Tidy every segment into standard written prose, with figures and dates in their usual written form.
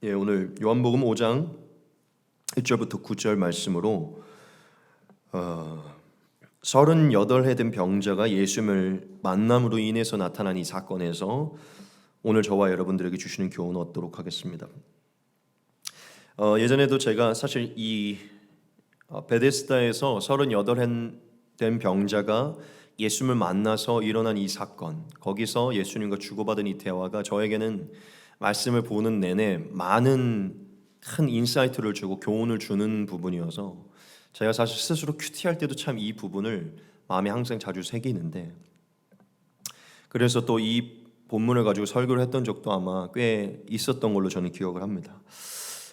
오늘 요한복음 5장 1절부터 9절 말씀으로 38해 된 병자가 예수님을 만남으로 인해서 나타난 이 사건에서 오늘 저와 여러분들에게 주시는 교훈을 얻도록 하겠습니다. 예전에도 제가 사실 이 베데스다에서 38해 된 병자가 예수님을 만나서 일어난 이 사건, 거기서 예수님과 주고받은 이 대화가 저에게는 말씀을 보는 내내 많은 큰 인사이트를 주고 교훈을 주는 부분이어서 제가 사실 스스로 큐티할 때도 참 이 부분을 마음에 항상 자주 새기는데, 그래서 또 이 본문을 가지고 설교를 했던 적도 아마 꽤 있었던 걸로 저는 기억을 합니다.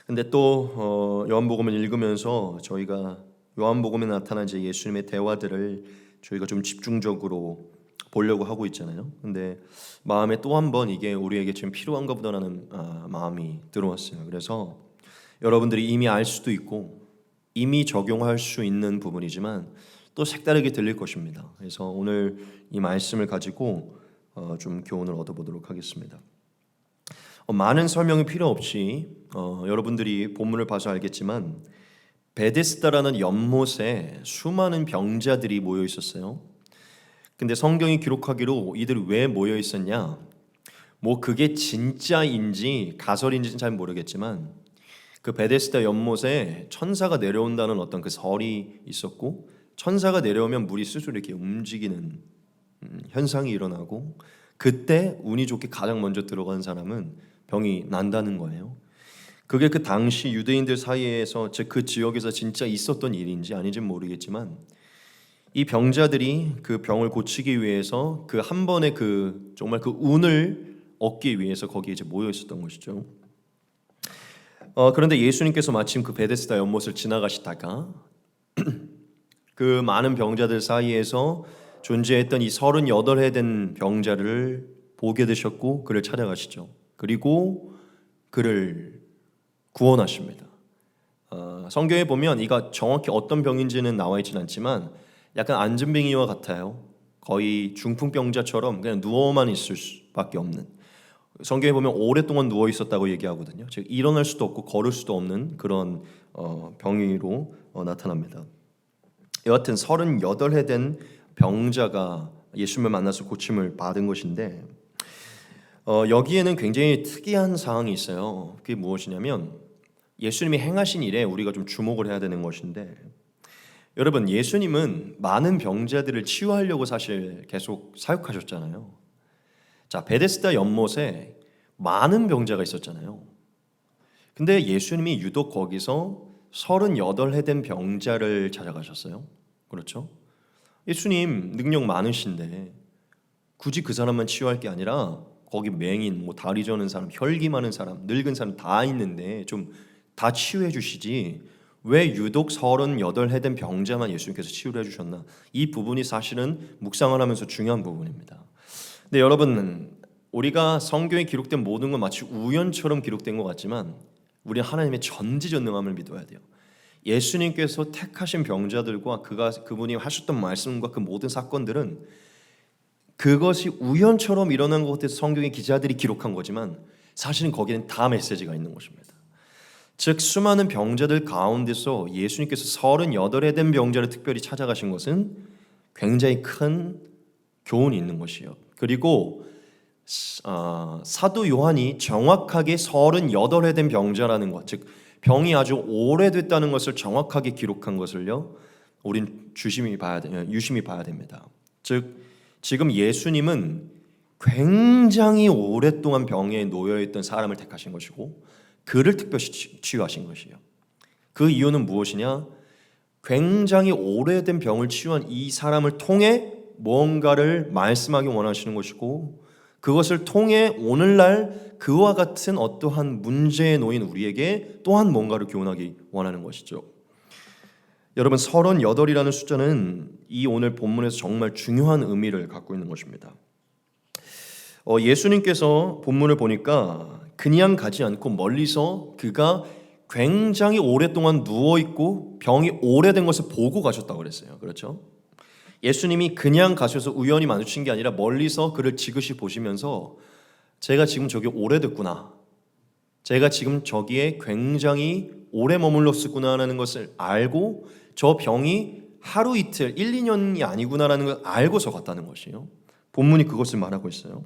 근데 또 요한복음을 읽으면서 저희가 요한복음에 나타난 이제 예수님의 대화들을 저희가 좀 집중적으로 보려고 하고 있잖아요. 근데 마음에 또 한 번 이게 우리에게 지금 필요한가 보다라는 마음이 들어왔어요. 그래서 여러분들이 이미 알 수도 있고 이미 적용할 수 있는 부분이지만 또 색다르게 들릴 것입니다. 그래서 오늘 이 말씀을 가지고 좀 교훈을 얻어보도록 하겠습니다. 많은 설명이 필요 없이 여러분들이 본문을 봐서 알겠지만 베데스다라는 연못에 수많은 병자들이 모여 있었어요. 근데 성경이 기록하기로 이들이 왜 모여 있었냐? 뭐 그게 진짜인지 가설인지는 잘 모르겠지만 그 베데스다 연못에 천사가 내려온다는 어떤 그 설이 있었고, 천사가 내려오면 물이 스스로 이렇게 움직이는 현상이 일어나고, 그때 운이 좋게 가장 먼저 들어간 사람은 병이 난다는 거예요. 그게 그 당시 유대인들 사이에서, 즉 그 지역에서 진짜 있었던 일인지 아닌지는 모르겠지만 이 병자들이 그 병을 고치기 위해서 그 한 번의 그 정말 그 운을 얻기 위해서 거기에 이제 모여 있었던 것이죠. 그런데 예수님께서 마침 그 베데스다 연못을 지나가시다가 그 많은 병자들 사이에서 존재했던 이 38해 된 병자를 보게 되셨고 그를 찾아가시죠. 그리고 그를 구원하십니다. 성경에 보면 이가 정확히 어떤 병인지는 나와 있지는 않지만 약간 안진뱅이와 같아요. 거의 중풍병자처럼 그냥 누워만 있을 수밖에 없는, 성경에 보면 오랫동안 누워 있었다고 얘기하거든요. 즉 일어날 수도 없고 걸을 수도 없는 그런 병이로 나타납니다. 여하튼 38해 된 병자가 예수님을 만나서 고침을 받은 것인데, 여기에는 굉장히 특이한 사항이 있어요. 그게 무엇이냐면 예수님이 행하신 일에 우리가 좀 주목을 해야 되는 것인데, 여러분 예수님은 많은 병자들을 치유하려고 사실 계속 사역하셨잖아요. 자, 베데스다 연못에 많은 병자가 있었잖아요. 근데 예수님이 유독 거기서 38해 된 병자를 찾아가셨어요. 그렇죠? 예수님 능력 많으신데 굳이 그 사람만 치유할 게 아니라 거기 맹인, 뭐 다리 저는 사람, 혈기 많은 사람, 늙은 사람 다 있는데 좀 다 치유해 주시지 왜 유독 38해 된 병자만 예수님께서 치유를 해주셨나? 이 부분이 사실은 묵상을 하면서 중요한 부분입니다. 근데 여러분, 우리가 성경에 기록된 모든 건 마치 우연처럼 기록된 것 같지만 우리는 하나님의 전지전능함을 믿어야 돼요. 예수님께서 택하신 병자들과 그분이 하셨던 말씀과 그 모든 사건들은 그것이 우연처럼 일어난 것 같아서 성경의 기자들이 기록한 거지만 사실은 거기는 다 메시지가 있는 것입니다. 즉 수많은 병자들 가운데서 예수님께서 38해 된 병자를 특별히 찾아가신 것은 굉장히 큰 교훈이 있는 것이에요. 그리고 사도 요한이 정확하게 38해 된 병자라는 것, 즉 병이 아주 오래됐다는 것을 정확하게 기록한 것을요, 우린 유심히 봐야 됩니다. 즉 지금 예수님은 굉장히 오랫동안 병에 놓여있던 사람을 택하신 것이고 그를 특별히 치유하신 것이에요. 그 이유는 무엇이냐? 굉장히 오래된 병을 치유한 이 사람을 통해 무언가를 말씀하기 원하시는 것이고, 그것을 통해 오늘날 그와 같은 어떠한 문제에 놓인 우리에게 또한 뭔가를 교훈하기 원하는 것이죠. 여러분 38이라는 숫자는 이 오늘 본문에서 정말 중요한 의미를 갖고 있는 것입니다. 예수님께서 본문을 보니까 그냥 가지 않고 멀리서 그가 굉장히 오랫동안 누워있고 병이 오래된 것을 보고 가셨다고 그랬어요. 그렇죠? 예수님이 그냥 가셔서 우연히 마주친 게 아니라 멀리서 그를 지그시 보시면서 제가 지금 저게 오래됐구나, 제가 지금 저기에 굉장히 오래 머물렀구나라는 것을 알고 저 병이 하루 이틀, 1, 2년이 아니구나라는 걸 알고서 갔다는 것이에요. 본문이 그것을 말하고 있어요.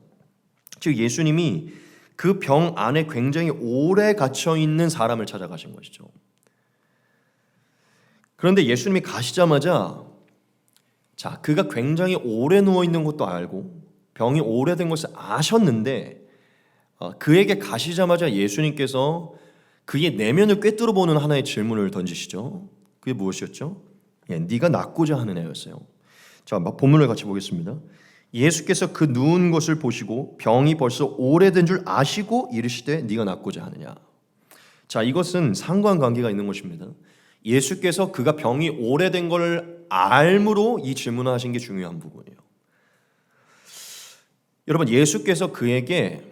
즉 예수님이 그 병 안에 굉장히 오래 갇혀 있는 사람을 찾아가신 것이죠. 그런데 예수님이 가시자마자 그가 굉장히 오래 누워 있는 것도 알고 병이 오래된 것을 아셨는데 그에게 가시자마자 예수님께서 그의 내면을 꿰뚫어 보는 하나의 질문을 던지시죠. 그게 무엇이었죠? 네가 낫고자 하느냐였어요. 자, 본문을 같이 보겠습니다. 예수께서 그 누운 것을 보시고 병이 벌써 오래된 줄 아시고 이르시되 네가 낫고자 하느냐. 자, 이것은 상관관계가 있는 것입니다. 예수께서 그가 병이 오래된 걸 알므로 이 질문을 하신 게 중요한 부분이에요. 여러분, 예수께서 그에게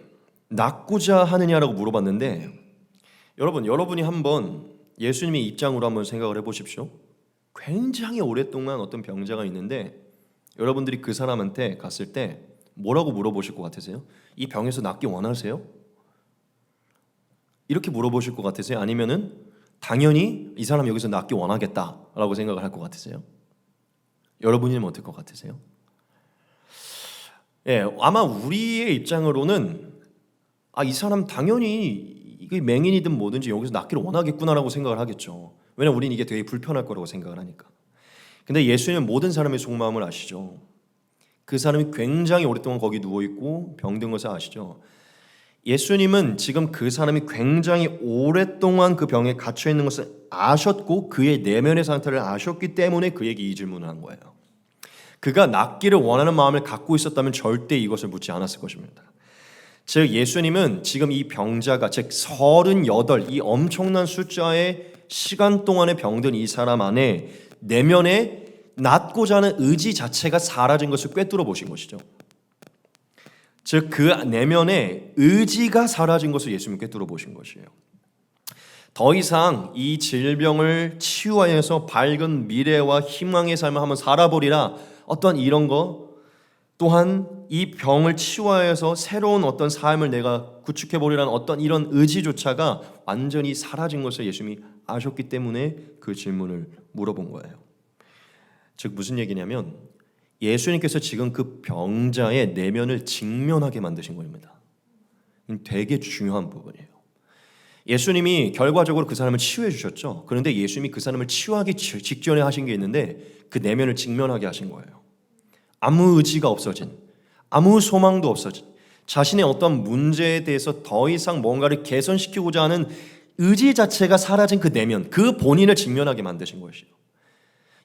낫고자 하느냐라고 물어봤는데 여러분이 한번 예수님의 입장으로 한번 생각을 해보십시오. 굉장히 오랫동안 어떤 병자가 있는데 여러분들이 그 사람한테 갔을 때 뭐라고 물어보실 것 같으세요? 이 병에서 낫기 원하세요? 이렇게 물어보실 것 같으세요? 아니면은 당연히 이 사람 여기서 낫기 원하겠다라고 생각을 할 것 같으세요? 여러분이면 어떨 것 같으세요? 아마 우리의 입장으로는 이 사람 당연히 이게 맹인이든 뭐든지 여기서 낫기를 원하겠구나라고 생각을 하겠죠. 왜냐면 우리는 이게 되게 불편할 거라고 생각을 하니까. 근데 예수님은 모든 사람의 속마음을 아시죠. 그 사람이 굉장히 오랫동안 거기 누워있고 병든 것을 아시죠. 예수님은 지금 그 사람이 굉장히 오랫동안 그 병에 갇혀있는 것을 아셨고 그의 내면의 상태를 아셨기 때문에 그에게 이 질문을 한 거예요. 그가 낫기를 원하는 마음을 갖고 있었다면 절대 이것을 묻지 않았을 것입니다. 즉 예수님은 지금 이 병자가 즉 38 이 엄청난 숫자의 시간 동안에 병든 이 사람 안에 내면에 낫고자 하는 의지 자체가 사라진 것을 꿰뚫어 보신 것이죠. 즉 그 내면에 의지가 사라진 것을 예수님이 꿰뚫어 보신 것이에요. 더 이상 이 질병을 치유하여서 밝은 미래와 희망의 삶을 한번 살아보리라 어떤 이런 거 또한 이 병을 치유하여서 새로운 어떤 삶을 내가 구축해보리라는 어떤 이런 의지조차가 완전히 사라진 것을 예수님이 아셨기 때문에 그 질문을 물어본 거예요. 즉 무슨 얘기냐면 예수님께서 지금 그 병자의 내면을 직면하게 만드신 겁니다. 되게 중요한 부분이에요. 예수님이 결과적으로 그 사람을 치유해 주셨죠. 그런데 예수님이 그 사람을 치유하기 직전에 하신 게 있는데 그 내면을 직면하게 하신 거예요. 아무 의지가 없어진, 아무 소망도 없어진, 자신의 어떤 문제에 대해서 더 이상 뭔가를 개선시키고자 하는 의지 자체가 사라진 그 내면, 그 본인을 직면하게 만드신 것이에요.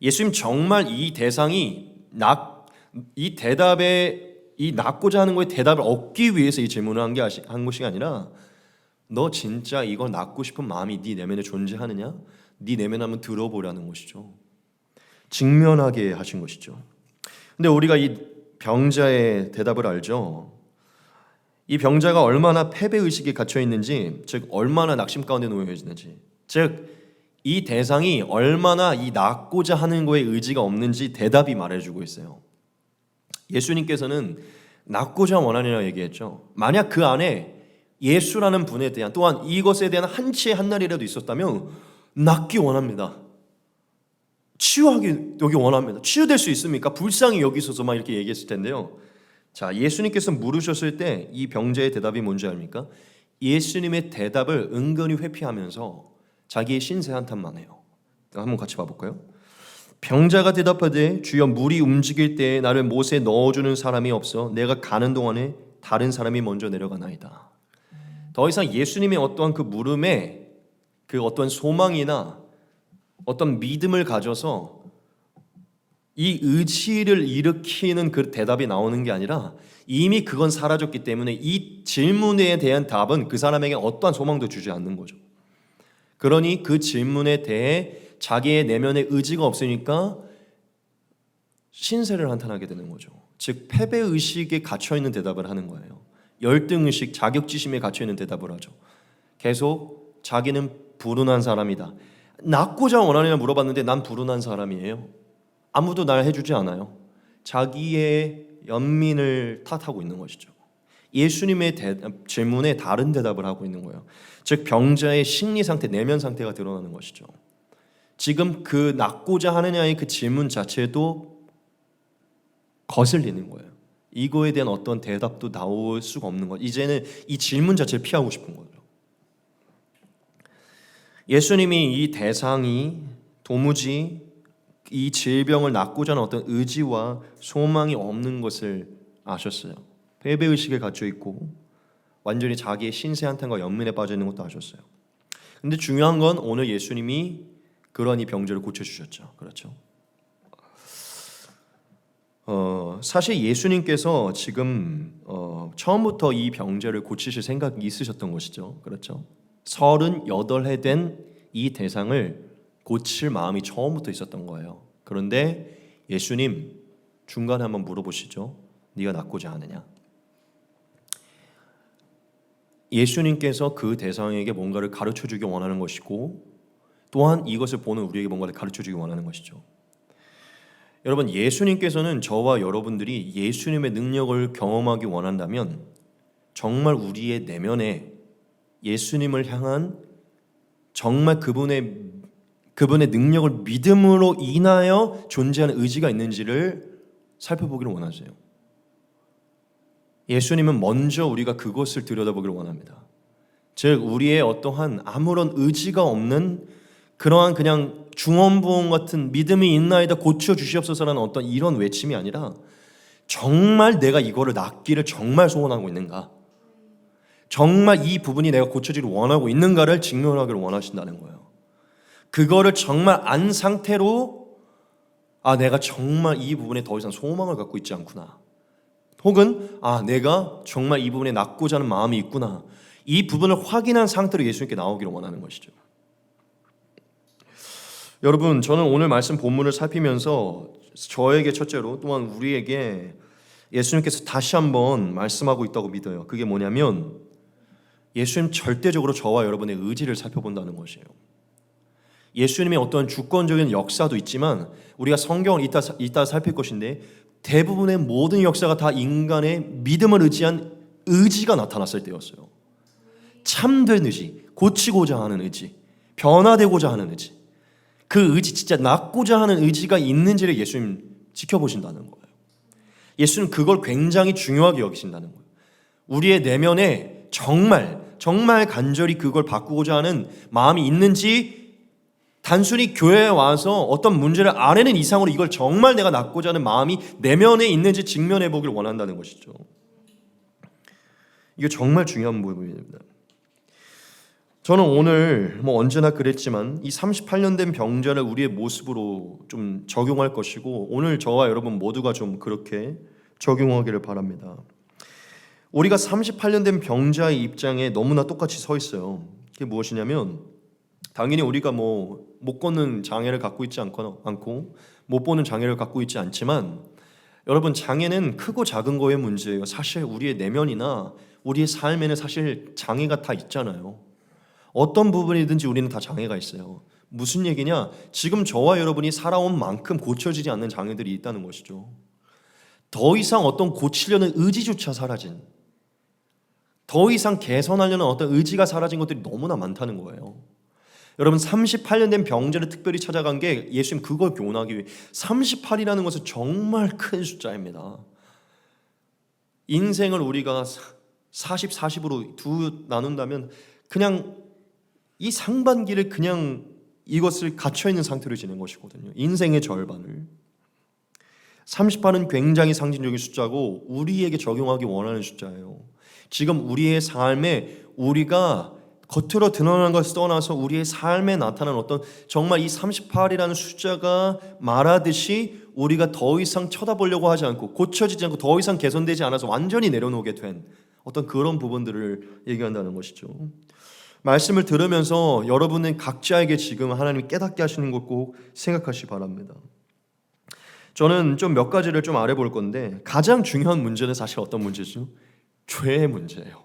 예수님 정말 이 대상이 이 대답에 이 낫고자 하는 거에 대답을 얻기 위해서 이 질문을 한 것이 아니라 너 진짜 이걸 낫고 싶은 마음이 네 내면에 존재하느냐? 네 내면 한번 들어보라는 것이죠. 직면하게 하신 것이죠. 근데 우리가 이 병자의 대답을 알죠. 이 병자가 얼마나 패배의식에 갇혀 있는지, 즉 얼마나 낙심 가운데 놓여 있는지, 즉 이 대상이 얼마나 이 낫고자 하는 거에 의지가 없는지 대답이 말해주고 있어요. 예수님께서는 낫고자 원하느냐 얘기했죠. 만약 그 안에 예수라는 분에 대한 또한 이것에 대한 한치의 한날이라도 있었다면 낫기 원합니다. 치유하기 여기 원합니다. 치유될 수 있습니까? 불쌍히 여기소서 막 이렇게 얘기했을 텐데요. 자, 예수님께서 물으셨을 때 이 병자의 대답이 뭔지 압니까? 예수님의 대답을 은근히 회피하면서 자기의 신세 한탄만 해요. 한번 같이 봐볼까요? 병자가 대답하되 주여 물이 움직일 때에 나를 못에 넣어주는 사람이 없어 내가 가는 동안에 다른 사람이 먼저 내려가나이다. 더 이상 예수님의 어떠한 그 물음에 그 어떤 소망이나 어떤 믿음을 가져서 이 의지를 일으키는 그 대답이 나오는 게 아니라 이미 그건 사라졌기 때문에 이 질문에 대한 답은 그 사람에게 어떠한 소망도 주지 않는 거죠. 그러니 그 질문에 대해 자기의 내면에 의지가 없으니까 신세를 한탄하게 되는 거죠. 즉 패배의식에 갇혀있는 대답을 하는 거예요. 열등의식, 자격지심에 갇혀있는 대답을 하죠. 계속 자기는 불운한 사람이다. 낫고자 원하느냐 물어봤는데 난 불운한 사람이에요. 아무도 날 해주지 않아요. 자기의 연민을 탓하고 있는 것이죠. 예수님의 질문에 다른 대답을 하고 있는 거예요. 즉 병자의 심리 상태, 내면 상태가 드러나는 것이죠. 지금 그 낫고자 하느냐의 그 질문 자체도 거슬리는 거예요. 이거에 대한 어떤 대답도 나올 수가 없는 것. 이제는 이 질문 자체를 피하고 싶은 거죠. 예수님이 이 대상이 도무지 이 질병을 낫고자 하는 어떤 의지와 소망이 없는 것을 아셨어요. 패배의식을 갖춰 있고 완전히 자기의 신세 한탄과 연민에 빠져 있는 것도 아셨어요. 근데 중요한 건 오늘 예수님이 그런 이 병자를 고쳐주셨죠. 그렇죠. 사실 예수님께서 지금 처음부터 이 병자를 고치실 생각이 있으셨던 것이죠. 그렇죠. 38해 된 이 대상을 고칠 마음이 처음부터 있었던 거예요. 그런데 예수님 중간에 한번 물어보시죠. 네가 낫고자 하느냐? 예수님께서 그 대상에게 뭔가를 가르쳐주기 원하는 것이고 또한 이것을 보는 우리에게 뭔가를 가르쳐주기 원하는 것이죠. 여러분, 예수님께서는 저와 여러분들이 예수님의 능력을 경험하기 원한다면 정말 우리의 내면에 예수님을 향한 정말 그분의 능력을 믿음으로 인하여 존재하는 의지가 있는지를 살펴보기를 원하세요. 예수님은 먼저 우리가 그것을 들여다보기를 원합니다. 즉 우리의 어떠한 아무런 의지가 없는 그러한 그냥 중언부언 같은 믿음이 있나이다 고쳐주시옵소서라는 어떤 이런 외침이 아니라 정말 내가 이거를 낫기를 정말 소원하고 있는가, 정말 이 부분이 내가 고쳐지기를 원하고 있는가를 직면하기를 원하신다는 거예요. 그거를 정말 안 상태로 내가 정말 이 부분에 더 이상 소망을 갖고 있지 않구나, 혹은 내가 정말 이 부분에 낫고자 하는 마음이 있구나, 이 부분을 확인한 상태로 예수님께 나오기를 원하는 것이죠. 여러분, 저는 오늘 말씀 본문을 살피면서 저에게 첫째로 또한 우리에게 예수님께서 다시 한번 말씀하고 있다고 믿어요. 그게 뭐냐면 예수님 절대적으로 저와 여러분의 의지를 살펴본다는 것이에요. 예수님의 어떤 주권적인 역사도 있지만 우리가 성경을 이따 살필 것인데 대부분의 모든 역사가 다 인간의 믿음을 의지한 의지가 나타났을 때였어요. 참된 의지, 고치고자 하는 의지, 변화되고자 하는 의지, 그 의지, 진짜 낫고자 하는 의지가 있는지를 예수님 지켜보신다는 거예요. 예수는 그걸 굉장히 중요하게 여기신다는 거예요. 우리의 내면에 정말 간절히 그걸 바꾸고자 하는 마음이 있는지, 단순히 교회에 와서 어떤 문제를 알아내는 이상으로 이걸 정말 내가 낫고자 하는 마음이 내면에 있는지 직면해 보기를 원한다는 것이죠. 이게 정말 중요한 부분입니다. 저는 오늘 언제나 그랬지만 이 38년 된 병자를 우리의 모습으로 좀 적용할 것이고 오늘 저와 여러분 모두가 좀 그렇게 적용하기를 바랍니다. 우리가 38년 된 병자의 입장에 너무나 똑같이 서 있어요. 그게 무엇이냐면 당연히 우리가 못 걷는 장애를 갖고 있지 않고 못 보는 장애를 갖고 있지 않지만 여러분, 장애는 크고 작은 거의 문제예요. 사실 우리의 내면이나 우리의 삶에는 사실 장애가 다 있잖아요. 어떤 부분이든지 우리는 다 장애가 있어요. 무슨 얘기냐? 지금 저와 여러분이 살아온 만큼 고쳐지지 않는 장애들이 있다는 것이죠. 더 이상 어떤 고치려는 의지조차 사라진, 더 이상 개선하려는 어떤 의지가 사라진 것들이 너무나 많다는 거예요. 여러분, 38년 된 병자를 특별히 찾아간 게 예수님 그걸 교훈하기 위해. 38이라는 것은 정말 큰 숫자입니다. 인생을 우리가 40, 40으로 나눈다면 그냥 이 상반기를 그냥 이것을 갇혀있는 상태로 지낸 것이거든요. 인생의 절반을. 38은 굉장히 상징적인 숫자고 우리에게 적용하기 원하는 숫자예요. 지금 우리의 삶에 우리가 겉으로 드러나는 것을 떠나서 우리의 삶에 나타나는 어떤 정말 이 38이라는 숫자가 말하듯이 우리가 더 이상 쳐다보려고 하지 않고 고쳐지지 않고 더 이상 개선되지 않아서 완전히 내려놓게 된 어떤 그런 부분들을 얘기한다는 것이죠. 말씀을 들으면서 여러분은 각자에게 지금 하나님이 깨닫게 하시는 것 꼭 생각하시기 바랍니다. 저는 좀 몇 가지를 좀 알아볼 건데 가장 중요한 문제는 사실 어떤 문제죠? 죄의 문제예요.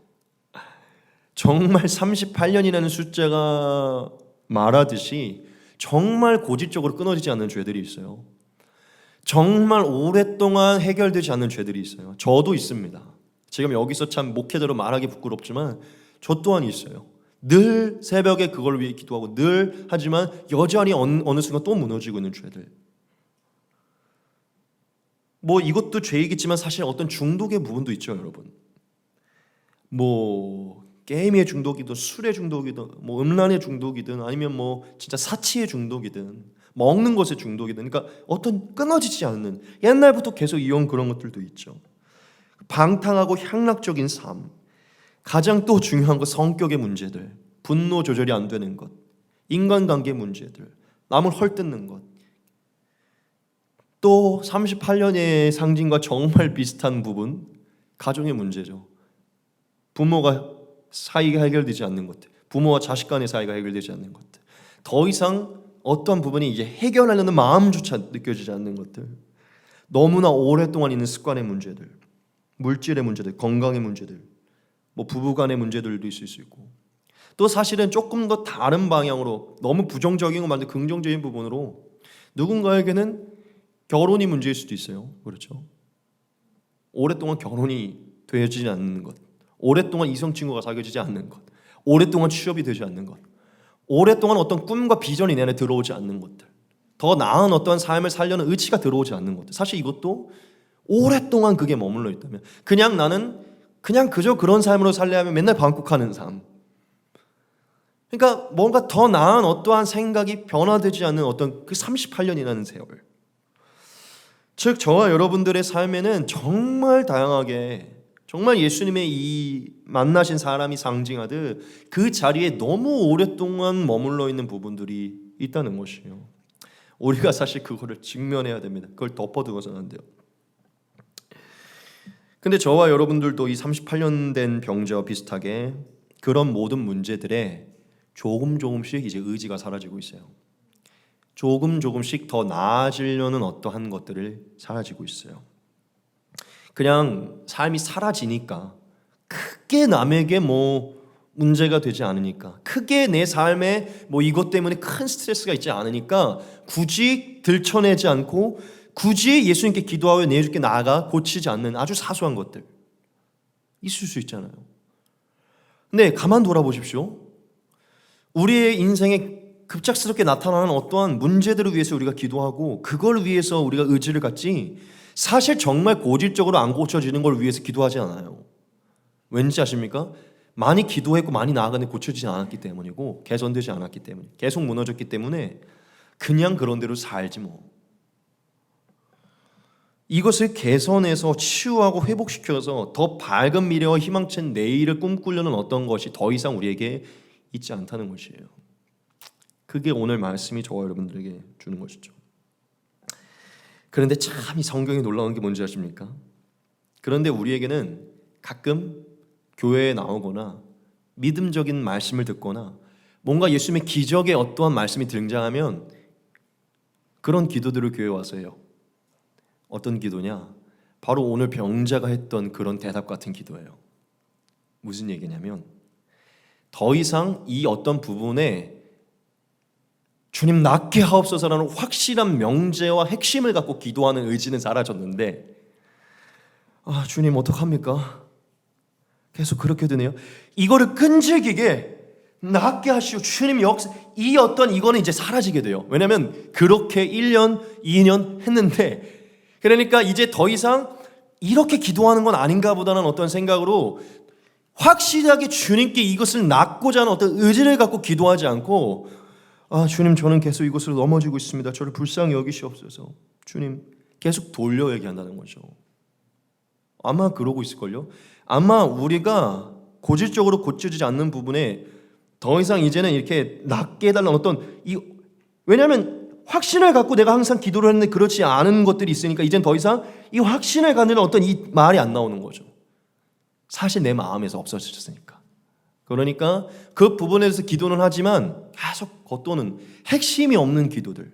정말 38년이라는 숫자가 말하듯이 정말 고질적으로 끊어지지 않는 죄들이 있어요. 정말 오랫동안 해결되지 않는 죄들이 있어요. 저도 있습니다. 지금 여기서 참 목회자로 말하기 부끄럽지만 저 또한 있어요. 늘 새벽에 그걸 위해 기도하고 늘 하지만 여전히 어느 순간 또 무너지고 있는 죄들. 뭐 이것도 죄이겠지만 사실 어떤 중독의 부분도 있죠, 여러분. 뭐 게임의 중독이든 술의 중독이든 뭐 음란의 중독이든 아니면 뭐 진짜 사치의 중독이든 먹는 것의 중독이든, 그러니까 어떤 끊어지지 않는, 옛날부터 계속 이어온 그런 것들도 있죠. 방탕하고 향락적인 삶, 가장 또 중요한 거 성격의 문제들, 분노 조절이 안 되는 것, 인간관계 문제들, 남을 헐뜯는 것. 또 38년의 상징과 정말 비슷한 부분, 가정의 문제죠. 부모가 사이가 해결되지 않는 것들, 부모와 자식 간의 사이가 해결되지 않는 것들, 더 이상 어떤 부분이 이제 해결하려는 마음조차 느껴지지 않는 것들, 너무나 오랫동안 있는 습관의 문제들, 물질의 문제들, 건강의 문제들, 뭐 부부간의 문제들도 있을 수 있고, 또 사실은 조금 더 다른 방향으로 너무 부정적인 거 말고 긍정적인 부분으로 누군가에게는 결혼이 문제일 수도 있어요. 그렇죠? 오랫동안 결혼이 되어지지 않는 것, 오랫동안 이성 친구가 사귀어지지 않는 것, 오랫동안 취업이 되지 않는 것, 오랫동안 어떤 꿈과 비전이 내 안에 들어오지 않는 것들, 더 나은 어떤 삶을 살려는 의지가 들어오지 않는 것들. 사실 이것도 오랫동안 그게 머물러 있다면, 그냥 나는 그냥 그저 그런 삶으로 살려 하면 맨날 반복하는 삶, 그러니까 뭔가 더 나은 어떠한 생각이 변화되지 않는 어떤 그 38년이라는 세월. 즉 저와 여러분들의 삶에는 정말 다양하게, 정말 예수님의 이 만나신 사람이 상징하듯 그 자리에 너무 오랫동안 머물러 있는 부분들이 있다는 것이에요. 우리가 사실 그거를 직면해야 됩니다. 그걸 덮어두고서는 안 돼요. 근데 저와 여러분들도 이 38년 된 병자와 비슷하게 그런 모든 문제들에 조금씩 이제 의지가 사라지고 있어요. 조금씩 더 나아지려는 어떠한 것들을 사라지고 있어요. 그냥 삶이 사라지니까, 크게 남에게 뭐 문제가 되지 않으니까, 크게 내 삶에 뭐 이것 때문에 큰 스트레스가 있지 않으니까 굳이 들춰내지 않고 굳이 예수님께 기도하여 내 주께 나아가 고치지 않는 아주 사소한 것들 있을 수 있잖아요. 근데 가만 돌아보십시오. 우리의 인생에 급작스럽게 나타나는 어떠한 문제들을 위해서 우리가 기도하고 그걸 위해서 우리가 의지를 갖지, 사실 정말 고질적으로 안 고쳐지는 걸 위해서 기도하지 않아요. 왠지 아십니까? 많이 기도했고 많이 나아가는데 고쳐지지 않았기 때문이고, 개선되지 않았기 때문에, 계속 무너졌기 때문에 그냥 그런 대로 살지 뭐. 이것을 개선해서 치유하고 회복시켜서 더 밝은 미래와 희망찬 내일을 꿈꾸려는 어떤 것이 더 이상 우리에게 있지 않다는 것이에요. 그게 오늘 말씀이 저와 여러분들에게 주는 것이죠. 그런데 참 이 성경이 놀라운 게 뭔지 아십니까? 그런데 우리에게는 가끔 교회에 나오거나 믿음적인 말씀을 듣거나 뭔가 예수님의 기적의 어떠한 말씀이 등장하면 그런 기도들을 교회에 와서 해요. 어떤 기도냐? 바로 오늘 병자가 했던 그런 대답 같은 기도예요. 무슨 얘기냐면, 더 이상 이 어떤 부분에 주님 낫게 하옵소서라는 확실한 명제와 핵심을 갖고 기도하는 의지는 사라졌는데, 주님 어떡합니까? 계속 그렇게 되네요. 이거를 끈질기게 낫게 하시오 주님 역사, 이 어떤 이거는 이제 사라지게 돼요. 왜냐하면 그렇게 1년 2년 했는데, 그러니까 이제 더 이상 이렇게 기도하는 건 아닌가 보다는 어떤 생각으로 확실하게 주님께 이것을 낫고자 하는 어떤 의지를 갖고 기도하지 않고, 주님 저는 계속 이것으로 넘어지고 있습니다. 저를 불쌍히 여기시옵소서. 주님, 계속 돌려 얘기한다는 거죠. 아마 그러고 있을걸요. 아마 우리가 고질적으로 고쳐지지 않는 부분에 더 이상 이제는 이렇게 낫게 해달라는 어떤 왜냐하면 확신을 갖고 내가 항상 기도를 했는데 그렇지 않은 것들이 있으니까 이젠 더 이상 이 확신을 갖는 어떤 이 말이 안 나오는 거죠. 사실 내 마음에서 없어졌으니까. 그러니까 그 부분에 대해서 기도는 하지만 계속 겉도는 핵심이 없는 기도들.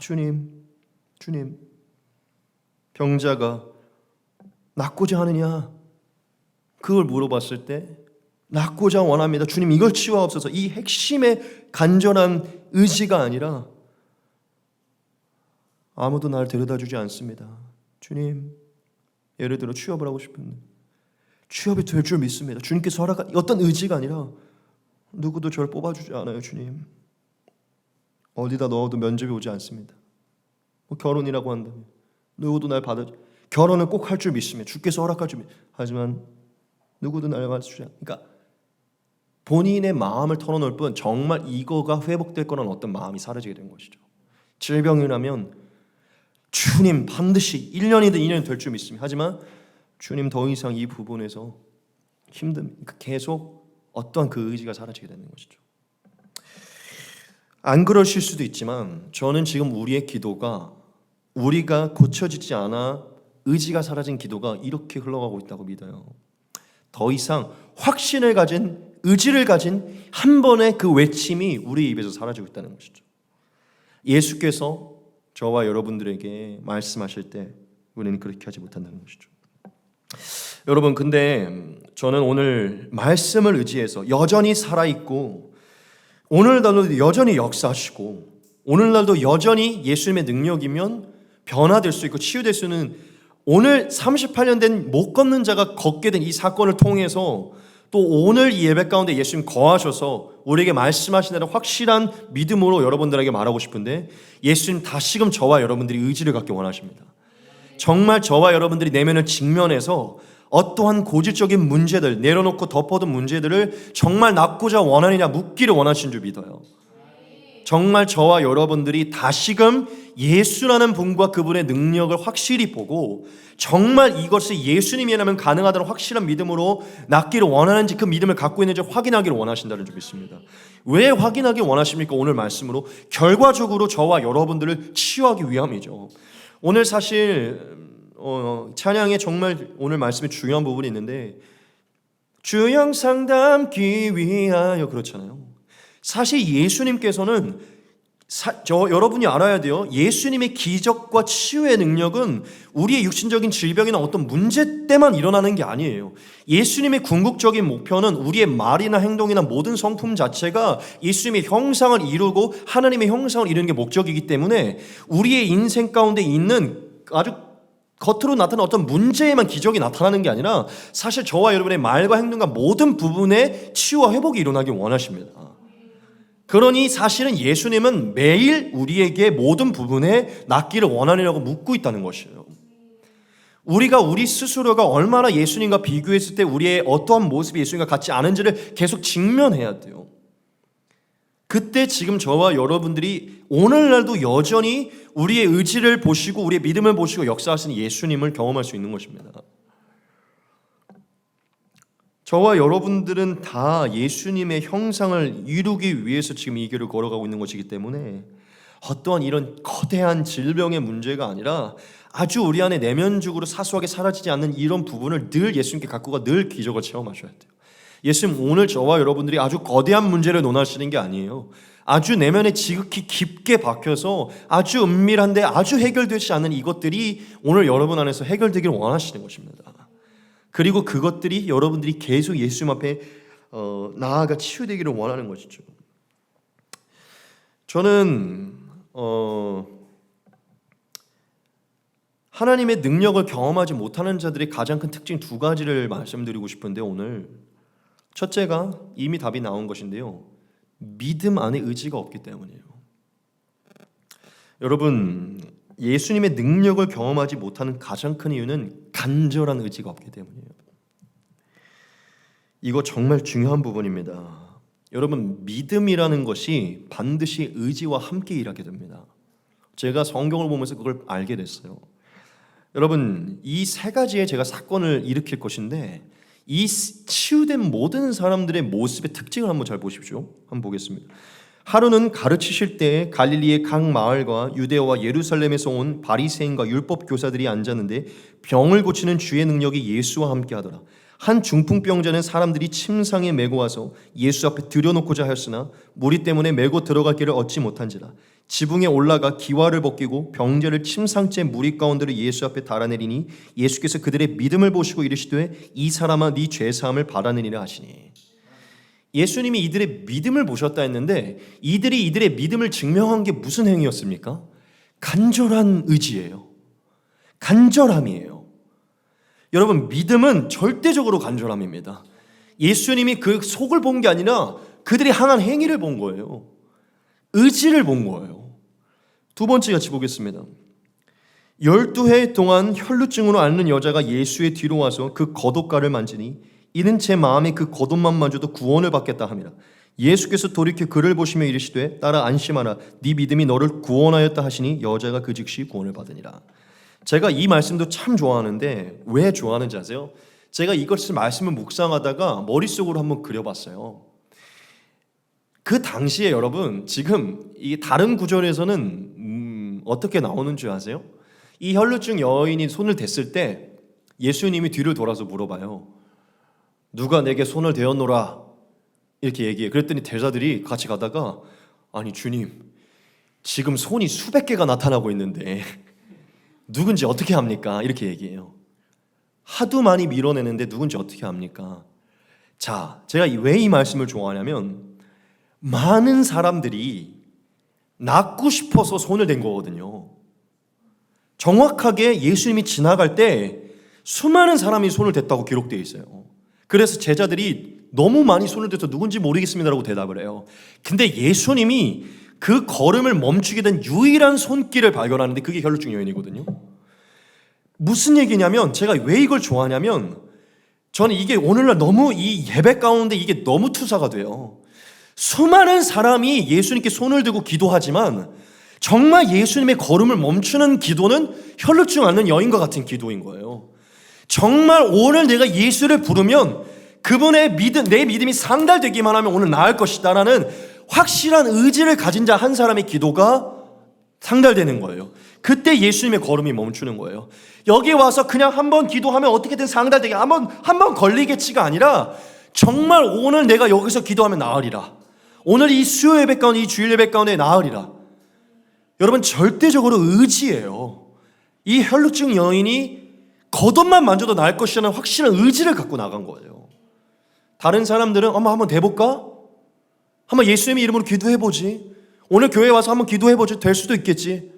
주님 병자가 낫고자 하느냐? 그걸 물어봤을 때 낫고자 원합니다. 주님 이걸 치유하옵소서. 이 핵심의 간절한 의지가 아니라 아무도 날 데려다 주지 않습니다. 주님 예를 들어 취업을 하고 싶은데 취업이 될 줄 믿습니다. 주님께서 허락한 어떤 의지가 아니라 누구도 저를 뽑아주지 않아요. 주님, 어디다 넣어도 면접이 오지 않습니다. 뭐 결혼이라고 한다면 누구도 날 받아줘. 결혼은 꼭 할 줄 믿습니다. 주께서 허락할 줄 믿습니다. 하지만 누구도 날 받아주지 않아요. 그러니까 본인의 마음을 털어놓을 뿐 정말 이거가 회복될 거란 어떤 마음이 사라지게 된 것이죠. 질병이라면 주님 반드시 1년이든 2년이 될 줄 믿습니다. 하지만 주님 더 이상 이 부분에서 힘듭니다. 계속 어떠한 그 의지가 사라지게 되는 것이죠. 안 그러실 수도 있지만 저는 지금 우리의 기도가 우리가 고쳐지지 않아 의지가 사라진 기도가 이렇게 흘러가고 있다고 믿어요. 더 이상 확신을 가진 의지를 가진 한 번의 그 외침이 우리 입에서 사라지고 있다는 것이죠. 예수께서 저와 여러분들에게 말씀하실 때 우리는 그렇게 하지 못한다는 것이죠. 여러분, 근데 저는 오늘 말씀을 의지해서 여전히 살아있고 오늘날도 여전히 역사하시고 오늘날도 여전히 예수님의 능력이면 변화될 수 있고 치유될 수 있는 오늘 38년 된 못 걷는 자가 걷게 된 이 사건을 통해서 또 오늘 이 예배 가운데 예수님 거하셔서 우리에게 말씀하신 대로 확실한 믿음으로 여러분들에게 말하고 싶은데 예수님 다시금 저와 여러분들이 의지를 갖기 원하십니다. 정말 저와 여러분들이 내면을 직면해서 어떠한 고질적인 문제들 내려놓고 덮어둔 문제들을 정말 낫고자 원하느냐 묻기를 원하신 줄 믿어요. 정말 저와 여러분들이 다시금 예수라는 분과 그분의 능력을 확실히 보고 정말 이것이 예수님이라면 가능하다는 확실한 믿음으로 낫기를 원하는지 그 믿음을 갖고 있는지 확인하기를 원하신다는 줄 믿습니다. 왜 확인하기 원하십니까? 오늘 말씀으로 결과적으로 저와 여러분들을 치유하기 위함이죠. 오늘 사실 찬양에 정말 오늘 말씀에 중요한 부분이 있는데 주 영상 담기 위하여 그렇잖아요. 사실 예수님께서는 여러분이 알아야 돼요. 예수님의 기적과 치유의 능력은 우리의 육신적인 질병이나 어떤 문제 때만 일어나는 게 아니에요. 예수님의 궁극적인 목표는 우리의 말이나 행동이나 모든 성품 자체가 예수님의 형상을 이루고 하나님의 형상을 이루는 게 목적이기 때문에 우리의 인생 가운데 있는 아주 겉으로 나타나는 어떤 문제에만 기적이 나타나는 게 아니라 사실 저와 여러분의 말과 행동과 모든 부분에 치유와 회복이 일어나길 원하십니다. 그러니 사실은 예수님은 매일 우리에게 모든 부분에 낫기를 원하느냐고 묻고 있다는 것이에요. 우리가 우리 스스로가 얼마나 예수님과 비교했을 때 우리의 어떠한 모습이 예수님과 같지 않은지를 계속 직면해야 돼요. 그때 지금 저와 여러분들이 오늘날도 여전히 우리의 의지를 보시고 우리의 믿음을 보시고 역사하시는 예수님을 경험할 수 있는 것입니다. 저와 여러분들은 다 예수님의 형상을 이루기 위해서 지금 이 길을 걸어가고 있는 것이기 때문에 어떠한 이런 거대한 질병의 문제가 아니라 아주 우리 안에 내면적으로 사소하게 사라지지 않는 이런 부분을 늘 예수님께 갖고 늘 기적을 체험하셔야 돼요. 예수님 오늘 저와 여러분들이 아주 거대한 문제를 논하시는 게 아니에요. 아주 내면에 지극히 깊게 박혀서 아주 은밀한데 아주 해결되지 않는 이것들이 오늘 여러분 안에서 해결되기를 원하시는 것입니다. 그리고 그것들이 여러분들이 계속 예수님 앞에 나아가 치유되기를 원하는 것이죠. 저는 하나님의 능력을 경험하지 못하는 자들의 가장 큰 특징 두 가지를 말씀드리고 싶은데 오늘 첫째가 이미 답이 나온 것인데요. 믿음 안에 의지가 없기 때문이에요. 여러분 예수님의 능력을 경험하지 못하는 가장 큰 이유는 간절한 의지가 없기 때문이에요. 이거 정말 중요한 부분입니다. 여러분 믿음이라는 것이 반드시 의지와 함께 일하게 됩니다. 제가 성경을 보면서 그걸 알게 됐어요. 여러분 이 세 가지의 제가 사건을 일으킬 것인데 이 치유된 모든 사람들의 모습의 특징을 한번 잘 보십시오. 한번 보겠습니다. 하루는 가르치실 때 갈릴리의 각 마을과 유대와 예루살렘에서 온 바리새인과 율법 교사들이 앉았는데 병을 고치는 주의 능력이 예수와 함께 하더라. 한 중풍병자는 사람들이 침상에 메고 와서 예수 앞에 들여놓고자 하였으나 무리 때문에 메고 들어갈 길을 얻지 못한지라. 지붕에 올라가 기와를 벗기고 병자를 침상째 무리 가운데로 예수 앞에 달아내리니 예수께서 그들의 믿음을 보시고 이르시되 이 사람아 네 죄사함을 받아내리라 하시니. 예수님이 이들의 믿음을 보셨다 했는데 이들이 이들의 믿음을 증명한 게 무슨 행위였습니까? 간절한 의지예요. 간절함이에요. 여러분, 믿음은 절대적으로 간절함입니다. 예수님이 그 속을 본 게 아니라 그들이 향한 행위를 본 거예요. 의지를 본 거예요. 두 번째 같이 보겠습니다. 12해 동안 혈루증으로 앓는 여자가 예수의 뒤로 와서 그 겉옷가를 만지니 이는 제 마음에 그 겉옷만 만져도 구원을 받겠다 함이라. 예수께서 돌이켜 그를 보시며 이르시되 따라 안심하라 네 믿음이 너를 구원하였다 하시니 여자가 그 즉시 구원을 받으니라. 제가 이 말씀도 참 좋아하는데 왜 좋아하는지 아세요? 제가 이것을 말씀을 묵상하다가 머릿속으로 한번 그려봤어요. 그 당시에 여러분, 지금 이 다른 구절에서는 어떻게 나오는 줄 아세요? 이 혈루증 여인이 손을 댔을 때 예수님이 뒤를 돌아서 물어봐요. 누가 내게 손을 대었노라? 이렇게 얘기해요. 그랬더니 대사들이 같이 가다가 아니 주님, 지금 손이 수백 개가 나타나고 있는데 누군지 어떻게 합니까? 이렇게 얘기해요. 하도 많이 밀어내는데 누군지 어떻게 합니까? 자, 제가 왜 이 말씀을 좋아하냐면 많은 사람들이 낫고 싶어서 손을 댄 거거든요. 정확하게 예수님이 지나갈 때 수많은 사람이 손을 댔다고 기록되어 있어요. 그래서 제자들이 너무 많이 손을 대서 누군지 모르겠습니다라고 대답을 해요. 근데 예수님이 그 걸음을 멈추게 된 유일한 손길을 발견하는데 그게 혈루증 여인이거든요. 무슨 얘기냐면 제가 왜 이걸 좋아하냐면 저는 이게 오늘날 너무 이 예배 가운데 이게 너무 투사가 돼요. 수많은 사람이 예수님께 손을 들고 기도하지만 정말 예수님의 걸음을 멈추는 기도는 혈루증 앓는 여인과 같은 기도인 거예요. 정말 오늘 내가 예수를 부르면 그분의 믿음, 내 믿음이 상달되기만 하면 오늘 나을 것이다라는 확실한 의지를 가진 자 한 사람의 기도가 상달되는 거예요. 그때 예수님의 걸음이 멈추는 거예요. 여기 와서 그냥 한번 기도하면 어떻게든 상달되게 한번 걸리겠지가 아니라 정말 오늘 내가 여기서 기도하면 나으리라. 오늘 이 수요 예배 가운데, 이 주일 예배 가운데 나으리라. 여러분, 절대적으로 의지예요. 이 혈루증 여인이 겉옷만 만져도 나을 것이라는 확실한 의지를 갖고 나간 거예요. 다른 사람들은 한번 대볼까? 한번 예수님의 이름으로 기도해보지. 오늘 교회에 와서 한번 기도해보지. 될 수도 있겠지.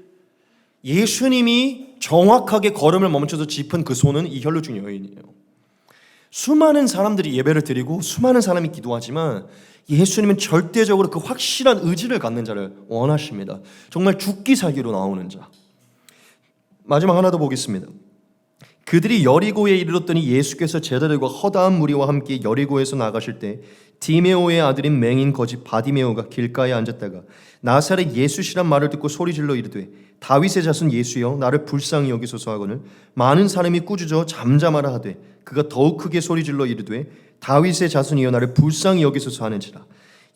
예수님이 정확하게 걸음을 멈춰서 짚은 그 손은 이 혈루증 여인이에요. 수많은 사람들이 예배를 드리고 수많은 사람이 기도하지만 예수님은 절대적으로 그 확실한 의지를 갖는 자를 원하십니다. 정말 죽기 살기로 나오는 자. 마지막 하나 더 보겠습니다. 그들이 여리고에 이르렀더니 예수께서 제자들과 허다한 무리와 함께 여리고에서 나가실 때 디메오의 아들인 맹인 거지 바디메오가 길가에 앉았다가 나사렛 예수시란 말을 듣고 소리질러 이르되 다윗의 자손 예수여 나를 불쌍히 여기소서 하거늘 많은 사람이 꾸짖어 잠잠하라 하되 그가 더욱 크게 소리질러 이르되 다윗의 자손이여 나를 불쌍히 여기소서 하는지라.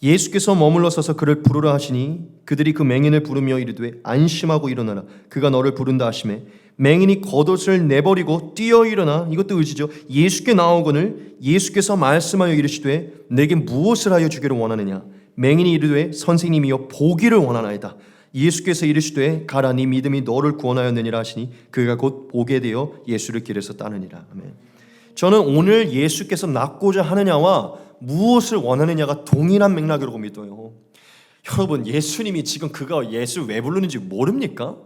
예수께서 머물러 서서 그를 부르라 하시니 그들이 그 맹인을 부르며 이르되 안심하고 일어나라 그가 너를 부른다 하시매 맹인이 겉옷을 내버리고 뛰어 일어나, 이것도 의지죠, 예수께 나오거늘 예수께서 말씀하여 이르시되 내게 무엇을 하여 주기를 원하느냐. 맹인이 이르되 선생님이여 보기를 원하나이다. 예수께서 이르시되 가라 네 믿음이 너를 구원하였느니라 하시니 그가 곧 보게 되어 예수를 길에서 따르니라. 아멘. 저는 오늘 예수께서 낫고자 하느냐와 무엇을 원하느냐가 동일한 맥락이라고 믿어요. 여러분, 예수님이 지금 그가 예수를 왜 부르는지 모릅니까?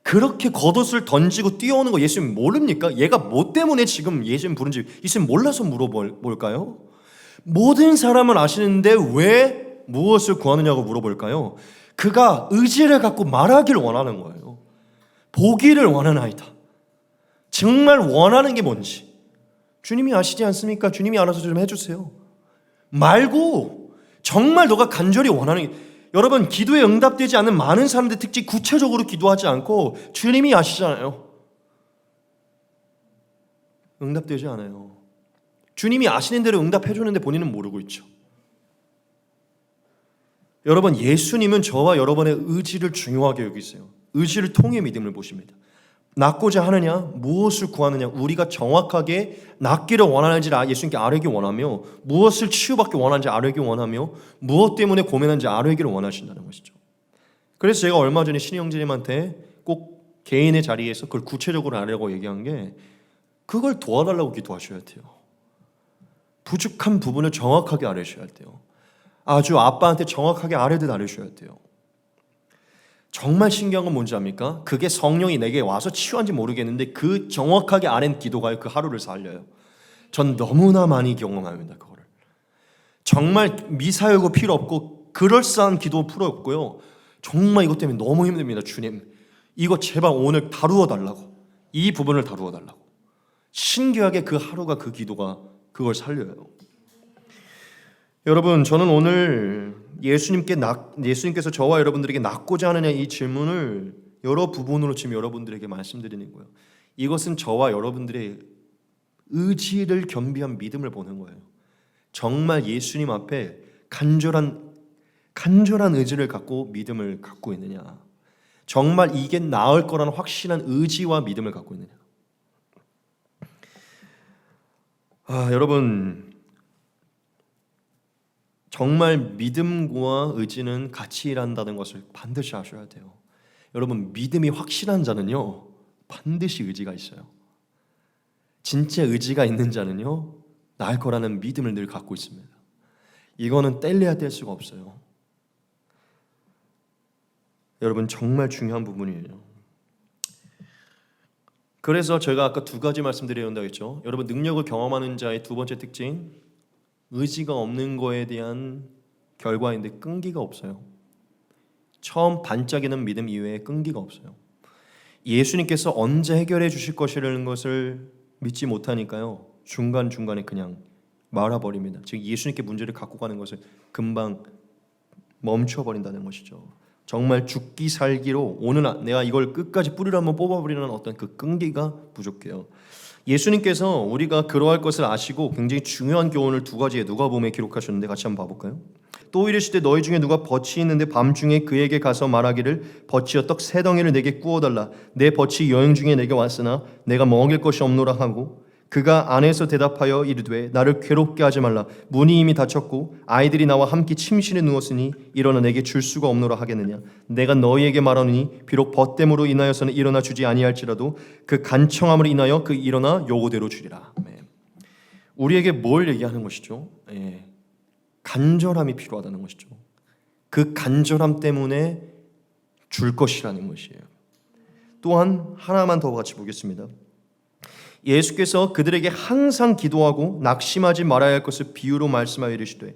그렇게 겉옷을 던지고 뛰어오는 거 예수님 모릅니까? 얘가 뭐 때문에 지금 예수님 부른지 예수님 몰라서 물어볼까요? 모든 사람은 아시는데 왜 무엇을 구하느냐고 물어볼까요? 그가 의지를 갖고 말하기를 원하는 거예요. 보기를 원하나이다. 정말 원하는 게 뭔지 주님이 아시지 않습니까? 주님이 알아서 좀 해주세요. 말고 정말 너가 간절히 원하는 게, 여러분, 기도에 응답되지 않는 많은 사람들 특히 구체적으로 기도하지 않고 주님이 아시잖아요. 응답되지 않아요. 주님이 아시는 대로 응답해 주는데 본인은 모르고 있죠. 여러분, 예수님은 저와 여러분의 의지를 중요하게 여기세요. 의지를 통해 믿음을 보십니다. 낫고자 하느냐, 무엇을 구하느냐, 우리가 정확하게 낫기를 원하는지 예수님께 아뢰기 원하며 무엇을 치유받기 원하는지 아뢰기 원하며 무엇 때문에 고민하는지 아뢰기를 원하신다는 것이죠. 그래서 제가 얼마 전에 신희 형제님한테 꼭 개인의 자리에서 그걸 구체적으로 아뢰라고 얘기한 게 그걸 도와달라고 기도하셔야 돼요. 부족한 부분을 정확하게 아뢰셔야 돼요. 아주 아빠한테 정확하게 아뢰듯 아뢰셔야 돼요. 정말 신기한 건 뭔지 압니까? 그게 성령이 내게 와서 치유한지 모르겠는데 그 정확하게 아는 기도가 그 하루를 살려요. 전 너무나 많이 경험합니다. 그거를. 정말 미사여고 필요 없고 그럴싸한 기도 필요 없고요. 정말 이것 때문에 너무 힘듭니다. 주님, 이거 제발 오늘 다루어 달라고. 이 부분을 다루어 달라고. 신기하게 그 하루가 그 기도가 그걸 살려요. 여러분, 저는 오늘 예수님께서 저와 여러분들에게 낳고자 하느냐 이 질문을 여러 부분으로 지금 여러분들에게 말씀드리는 거예요. 이것은 저와 여러분들의 의지를 겸비한 믿음을 보는 거예요. 정말 예수님 앞에 간절한 의지를 갖고 믿음을 갖고 있느냐, 정말 이게 나을 거라는 확신한 의지와 믿음을 갖고 있느냐. 여러분, 정말 믿음과 의지는 같이 일한다는 것을 반드시 아셔야 돼요. 여러분, 믿음이 확실한 자는요 반드시 의지가 있어요. 진짜 의지가 있는 자는요 나을 거라는 믿음을 늘 갖고 있습니다. 이거는 뗄래야 뗄 수가 없어요. 여러분, 정말 중요한 부분이에요. 그래서 제가 아까 두 가지 말씀드린다고 했죠. 여러분, 능력을 경험하는 자의 두 번째 특징, 의지가 없는 거에 대한 결과인데 끈기가 없어요. 처음 반짝이는 믿음 이외에 끈기가 없어요. 예수님께서 언제 해결해 주실 것이라는 것을 믿지 못하니까요 중간중간에 그냥 말아버립니다. 즉 예수님께 문제를 갖고 가는 것을 금방 멈춰버린다는 것이죠. 정말 죽기 살기로 오늘 내가 이걸 끝까지 뿌리를 한번 뽑아버리는 어떤 그 끈기가 부족해요. 예수님께서 우리가 그러할 것을 아시고 굉장히 중요한 교훈을 두 가지에 누가복음에 기록하셨는데 같이 한번 봐볼까요? 또 이르시되 너희 중에 누가 덫이 있는데 밤중에 그에게 가서 말하기를 덫이여 떡 세 덩이를 내게 구워달라. 내 덫이 여행 중에 내게 왔으나 내가 먹일 것이 없노라 하고 그가 안에서 대답하여 이르되 나를 괴롭게 하지 말라. 문이 이미 닫혔고 아이들이 나와 함께 침실에 누웠으니 일어나 내게 줄 수가 없노라 하겠느냐. 내가 너희에게 말하노니 비록 벗됨으로 인하여서는 일어나 주지 아니할지라도 그 간청함으로 인하여 그 일어나 요구대로 주리라. 우리에게 뭘 얘기하는 것이죠? 간절함이 필요하다는 것이죠. 그 간절함 때문에 줄 것이라는 것이에요. 또한 하나만 더 같이 보겠습니다. 예수께서 그들에게 항상 기도하고 낙심하지 말아야 할 것을 비유로 말씀하여 이르시되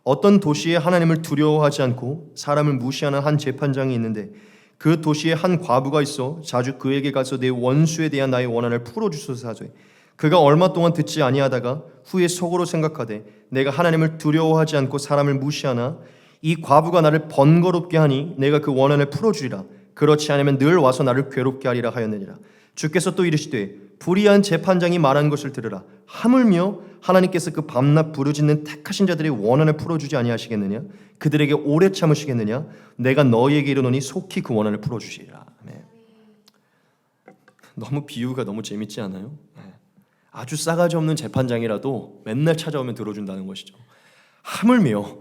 어떤 도시에 하나님을 두려워하지 않고 사람을 무시하는 한 재판장이 있는데 그 도시에 한 과부가 있어 자주 그에게 가서 내 원수에 대한 나의 원한을 풀어주소서 하되 그가 얼마 동안 듣지 아니하다가 후에 속으로 생각하되 내가 하나님을 두려워하지 않고 사람을 무시하나 이 과부가 나를 번거롭게 하니 내가 그 원한을 풀어주리라. 그렇지 않으면 늘 와서 나를 괴롭게 하리라 하였느니라. 주께서 또 이르시되 불의한 재판장이 말한 것을 들으라. 하물며 하나님께서 그 밤낮 부르짖는 택하신 자들의 원한을 풀어주지 아니하시겠느냐? 그들에게 오래 참으시겠느냐? 내가 너희에게 이르노니 속히 그 원한을 풀어주시리라. 너무 비유가 너무 재밌지 않아요? 아주 싸가지 없는 재판장이라도 맨날 찾아오면 들어준다는 것이죠. 하물며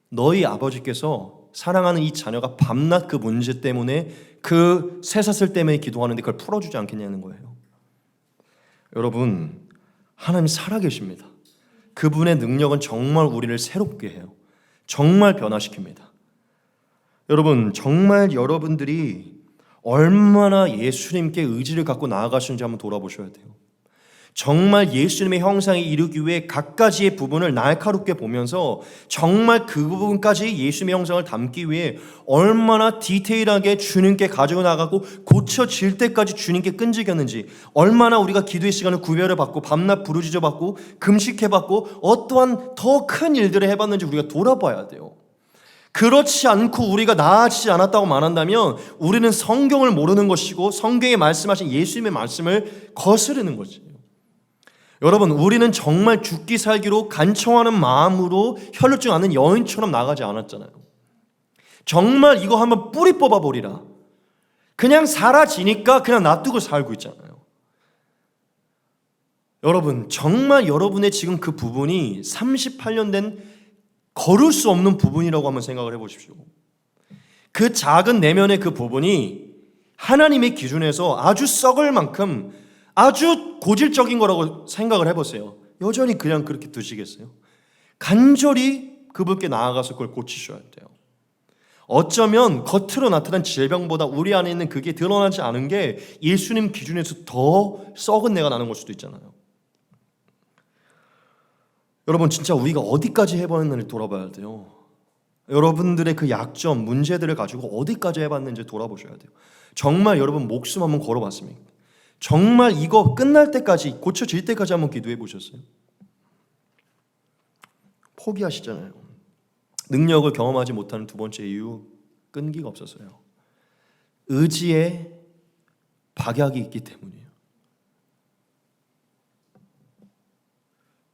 너희 아버지께서 사랑하는 이 자녀가 밤낮 그 문제 때문에 그 쇠사슬 때문에 기도하는데 그걸 풀어주지 않겠냐는 거예요. 여러분, 하나님 살아계십니다. 그분의 능력은 정말 우리를 새롭게 해요. 정말 변화시킵니다. 여러분, 정말 여러분들이 얼마나 예수님께 의지를 갖고 나아가시는지 한번 돌아보셔야 돼요. 정말 예수님의 형상에 이르기 위해 각가지의 부분을 날카롭게 보면서 정말 그 부분까지 예수님의 형상을 담기 위해 얼마나 디테일하게 주님께 가지고 나가고 고쳐질 때까지 주님께 끈질겼는지, 얼마나 우리가 기도의 시간을 구별해 받고 밤낮 부르짖어 받고 금식해 받고 어떠한 더 큰 일들을 해봤는지 우리가 돌아봐야 돼요. 그렇지 않고 우리가 나아지지 않았다고 말한다면 우리는 성경을 모르는 것이고 성경에 말씀하신 예수님의 말씀을 거스르는 거지. 여러분, 우리는 정말 죽기 살기로 간청하는 마음으로 혈루증 앓는 여인처럼 나가지 않았잖아요. 정말 이거 한번 뿌리 뽑아버리라. 그냥 사라지니까 그냥 놔두고 살고 있잖아요. 여러분, 정말 여러분의 지금 그 부분이 38년 된 걸을 수 없는 부분이라고 한번 생각을 해보십시오. 그 작은 내면의 그 부분이 하나님의 기준에서 아주 썩을 만큼 아주 고질적인 거라고 생각을 해보세요. 여전히 그냥 그렇게 두시겠어요? 간절히 그분께 나아가서 그걸 고치셔야 돼요. 어쩌면 겉으로 나타난 질병보다 우리 안에 있는 그게 드러나지 않은 게 예수님 기준에서 더 썩은 내가 나는 걸 수도 있잖아요. 여러분, 진짜 우리가 어디까지 해봤는지 돌아봐야 돼요. 여러분들의 그 약점, 문제들을 가지고 어디까지 해봤는지 돌아보셔야 돼요. 정말 여러분 목숨 한번 걸어봤습니까? 정말 이거 끝날 때까지, 고쳐질 때까지 한번 기도해 보셨어요? 포기하시잖아요. 능력을 경험하지 못하는 두 번째 이유, 끈기가 없어서요. 의지에 박약이 있기 때문이에요.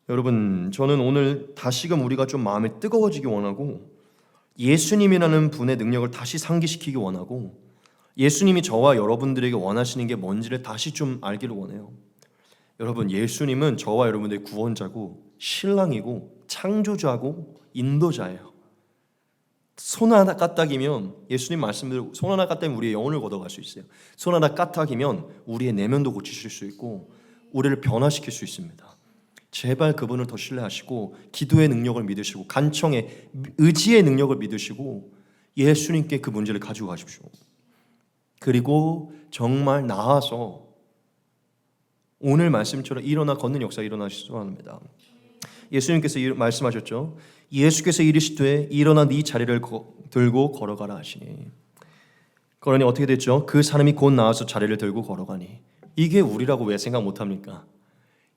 여러분, 저는 오늘 다시금 우리가 좀 마음이 뜨거워지기 원하고 예수님이라는 분의 능력을 다시 상기시키기 원하고 예수님이 저와 여러분들에게 원하시는 게 뭔지를 다시 좀 알기를 원해요. 여러분, 예수님은 저와 여러분들의 구원자고 신랑이고 창조자고 인도자예요. 손 하나 까딱이면 예수님 말씀대로 손 하나 까딱이면 우리의 영혼을 걷어갈 수 있어요. 손 하나 까딱이면 우리의 내면도 고치실 수 있고 우리를 변화시킬 수 있습니다. 제발 그분을 더 신뢰하시고 기도의 능력을 믿으시고 간청의 의지의 능력을 믿으시고 예수님께 그 문제를 가지고 가십시오. 그리고 정말 나아서 오늘 말씀처럼 일어나 걷는 역사 일어나시기 소원합니다. 예수님께서 말씀하셨죠. 예수께서 이르시되 일어나 네 자리를 들고 걸어가라 하시니. 그러니 어떻게 됐죠? 그 사람이 곧 나와서 자리를 들고 걸어가니. 이게 우리라고 왜 생각 못합니까?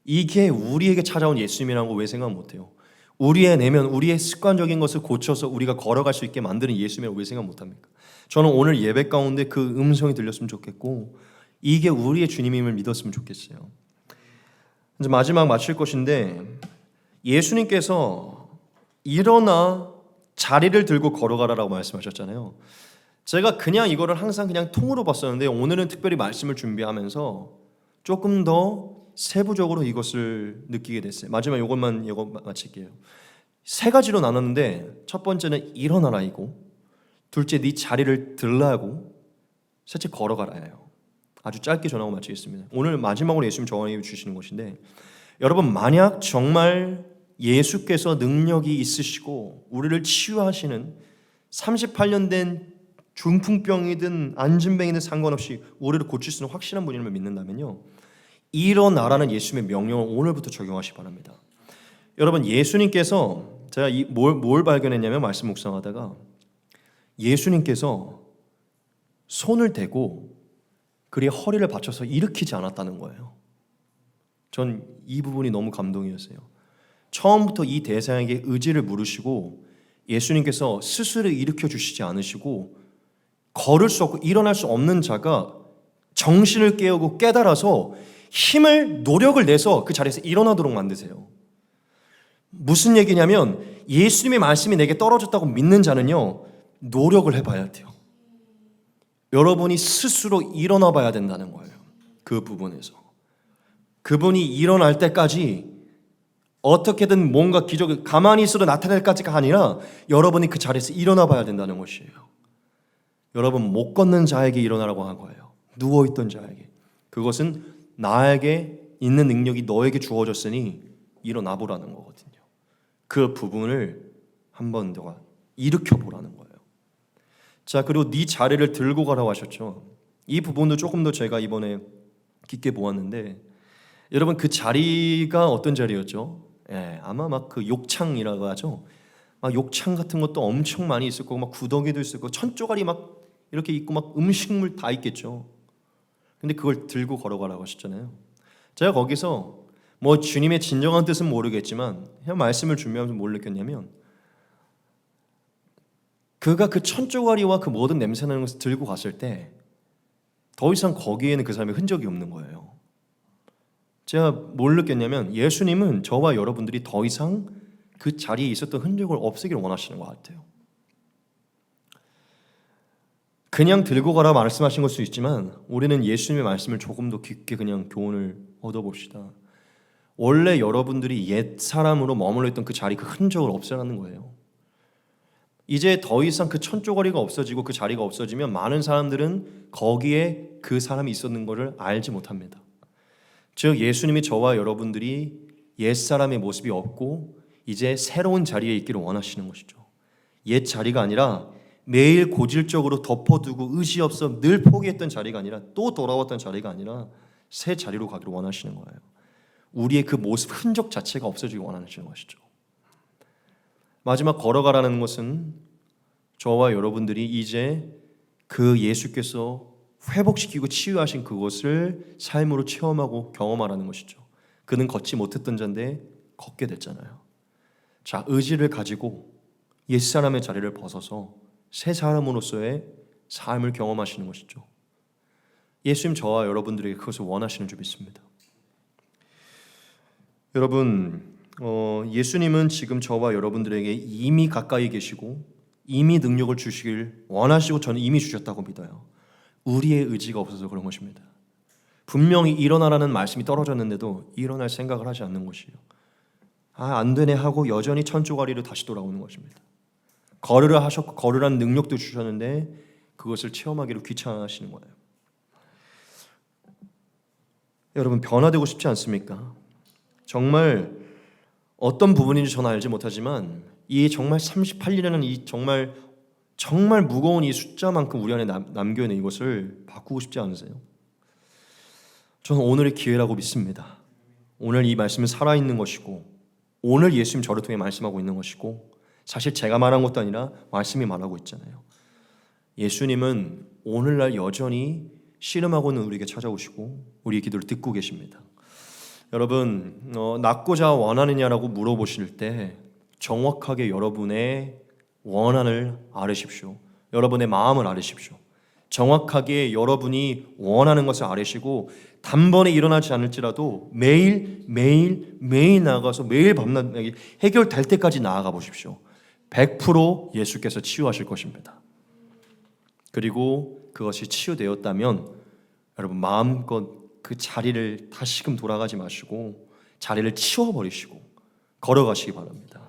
이게 우리에게 찾아온 예수님이라고 왜 생각 못해요? 우리의 내면, 우리의 습관적인 것을 고쳐서 우리가 걸어갈 수 있게 만드는 예수님이라고 왜 생각 못합니까? 저는 오늘 예배 가운데 그 음성이 들렸으면 좋겠고 이게 우리의 주님임을 믿었으면 좋겠어요. 이제 마지막 마칠 것인데 예수님께서 일어나 자리를 들고 걸어가라라고 말씀하셨잖아요. 제가 그냥 이거를 항상 그냥 통으로 봤었는데 오늘은 특별히 말씀을 준비하면서 조금 더 세부적으로 이것을 느끼게 됐어요. 마지막 이거 마칠게요. 세 가지로 나눴는데 첫 번째는 일어나라이고 둘째 네 자리를 들라고 셋째 걸어가라예요. 아주 짧게 전하고 마치겠습니다. 오늘 마지막으로 예수님 저에게 주시는 것인데 여러분 만약 정말 예수께서 능력이 있으시고 우리를 치유하시는 38년 된 중풍병이든 안진병이든 상관없이 우리를 고칠 수 있는 확실한 분임을 믿는다면요. 일어나라는 예수님의 명령을 오늘부터 적용하시기 바랍니다. 여러분 예수님께서 제가 뭘 발견했냐면 말씀 묵상하다가 예수님께서 손을 대고 그의 허리를 받쳐서 일으키지 않았다는 거예요. 전 이 부분이 너무 감동이었어요. 처음부터 이 대상에게 의지를 물으시고 예수님께서 스스로 일으켜 주시지 않으시고 걸을 수 없고 일어날 수 없는 자가 정신을 깨우고 깨달아서 힘을 노력을 내서 그 자리에서 일어나도록 만드세요. 무슨 얘기냐면 예수님의 말씀이 내게 떨어졌다고 믿는 자는요 노력을 해봐야 돼요. 여러분이 스스로 일어나 봐야 된다는 거예요. 그 부분에서 그분이 일어날 때까지 어떻게든 뭔가 기적을 가만히 있어도 나타날 까지가 아니라 여러분이 그 자리에서 일어나 봐야 된다는 것이에요. 여러분 못 걷는 자에게 일어나라고 한 거예요. 누워있던 자에게. 그것은 나에게 있는 능력이 너에게 주어졌으니 일어나 보라는 거거든요. 그 부분을 한 번 더 일으켜 보라는 거예요. 자, 그리고 네 자리를 들고 가라고 하셨죠. 이 부분도 조금 더 제가 이번에 깊게 보았는데 여러분 그 자리가 어떤 자리였죠? 아마 막 그 욕창이라고 하죠. 막 욕창 같은 것도 엄청 많이 있을 거고 막 구덩이도 있을 거고 천조가리 막 이렇게 있고 막 음식물 다 있겠죠. 근데 그걸 들고 걸어가라고 하셨잖아요. 제가 거기서 뭐 주님의 진정한 뜻은 모르겠지만 그냥 말씀을 준비하면서 뭘 느꼈냐면 그가 그 천조가리와 그 모든 냄새나는 것을 들고 갔을 때 더 이상 거기에는 그 사람의 흔적이 없는 거예요. 제가 뭘 느꼈냐면 예수님은 저와 여러분들이 더 이상 그 자리에 있었던 흔적을 없애기를 원하시는 것 같아요. 그냥 들고 가라 말씀하신 걸 수 있지만 우리는 예수님의 말씀을 조금 더 깊게 그냥 교훈을 얻어봅시다. 원래 여러분들이 옛 사람으로 머물러 있던 그 자리, 그 흔적을 없애라는 거예요. 이제 더 이상 그 천조거리가 없어지고 그 자리가 없어지면 많은 사람들은 거기에 그 사람이 있었는 것을 알지 못합니다. 즉 예수님이 저와 여러분들이 옛사람의 모습이 없고 이제 새로운 자리에 있기를 원하시는 것이죠. 옛 자리가 아니라 매일 고질적으로 덮어두고 의지 없어 늘 포기했던 자리가 아니라 또 돌아왔던 자리가 아니라 새 자리로 가기를 원하시는 거예요. 우리의 그 모습 흔적 자체가 없어지기 원하시는 것이죠. 마지막 걸어가라는 것은 저와 여러분들이 이제 그 예수께서 회복시키고 치유하신 그것을 삶으로 체험하고 경험하라는 것이죠. 그는 걷지 못했던 자인데 걷게 됐잖아요. 자, 의지를 가지고 옛사람의 자리를 벗어서 새 사람으로서의 삶을 경험하시는 것이죠. 예수님 저와 여러분들에게 그것을 원하시는 줄 믿습니다. 여러분, 예수님은 지금 저와 여러분들에게 이미 가까이 계시고 이미 능력을 주시길 원하시고 저는 이미 주셨다고 믿어요. 우리의 의지가 없어서 그런 것입니다. 분명히 일어나라는 말씀이 떨어졌는데도 일어날 생각을 하지 않는 것이에요. 안 되네 하고 여전히 천조가리로 다시 돌아오는 것입니다. 걸으라 하셨고 걸으라는 능력도 주셨는데 그것을 체험하기로 귀찮아하시는 거예요. 여러분, 변화되고 싶지 않습니까? 정말 어떤 부분인지 저는 알지 못하지만 이 정말 38이라는 이 정말 무거운 이 숫자만큼 우리 안에 남겨있는 이것을 바꾸고 싶지 않으세요? 저는 오늘의 기회라고 믿습니다. 오늘 이 말씀은 살아있는 것이고 오늘 예수님 저를 통해 말씀하고 있는 것이고 사실 제가 말한 것도 아니라 말씀이 말하고 있잖아요. 예수님은 오늘날 여전히 씨름하고 있는 우리에게 찾아오시고 우리의 기도를 듣고 계십니다. 여러분, 낫고자 원하느냐라고 물어보실 때 정확하게 여러분의 원한을 아뢰십시오. 여러분의 마음을 아뢰십시오. 정확하게 여러분이 원하는 것을 아뢰시고 단번에 일어나지 않을지라도 매일 나아가서 매일 밤낮 해결될 때까지 나아가 보십시오. 100% 예수께서 치유하실 것입니다. 그리고 그것이 치유되었다면 여러분 마음껏 그 자리를 다시금 돌아가지 마시고 자리를 치워버리시고 걸어가시기 바랍니다.